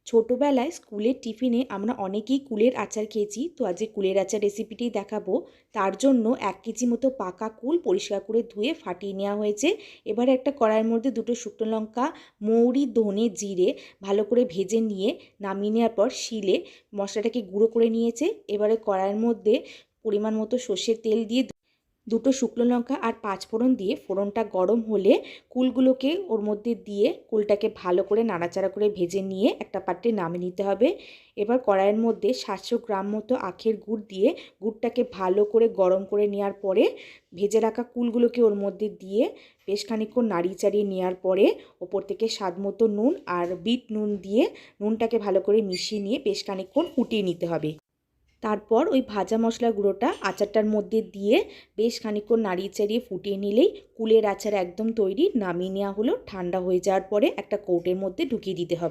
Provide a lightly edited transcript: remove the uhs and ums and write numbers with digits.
ছোটোবেলায় স্কুলের টিফিনে আমরা অনেকেই কুলের আচার খেয়েছি। তো আজকে কুলের আচার রেসিপিটি দেখাবো। তার জন্য 1 কেজি মতো পাকা কুল পরিষ্কার করে ধুয়ে ফাটিয়ে নেওয়া হয়েছে। এবার একটা কড়াইয়ের মধ্যে 2টো শুকনো লঙ্কা, মৌরি, ধনে, জিরে ভালো করে ভেজে নিয়ে নামিয়ে নেওয়ার পর শিলে মশলাটাকে গুঁড়ো করে নিয়েছে। এবারে কড়াইয়ের মধ্যে পরিমাণ মতো সর্ষের তেল দিয়ে 2টো শুকনো লঙ্কা আর 5 ফোড়ন দিয়ে ফোড়নটা গরম হলে কুলগুলোকে ওর মধ্যে দিয়ে কুলটাকে ভালো করে নাড়াচাড়া করে ভেজে নিয়ে একটা পাত্রে নামিয়ে নিতে হবে। এবার কড়াইয়ের মধ্যে 700 গ্রাম মতো আখের গুড় দিয়ে গুড়টাকে ভালো করে গরম করে নেওয়ার পরে ভেজে রাখা কুলগুলোকে ওর মধ্যে দিয়ে বেশ খানিকক্ষণ নাড়িয়ে চাড়িয়ে নেওয়ার পরে ওপর থেকে স্বাদ মতো নুন আর বিট নুন দিয়ে নুনটাকে ভালো করে মিশিয়ে নিয়ে বেশ খানিকক্ষণ ফুটিয়ে নিতে হবে। তারপর ওই ভাজা মশলা গুঁড়োটা আচারটার মধ্যে দিয়ে বেশ খানিকক্ষণ নাড়িয়ে চাড়িয়ে ফুটিয়ে নিলেই কুলের আচার একদম তৈরি। নামিয়ে নেওয়া হলো। ঠান্ডা হয়ে যাওয়ার পরে একটা কৌটোর মধ্যে ঢুকিয়ে দিতে হবে।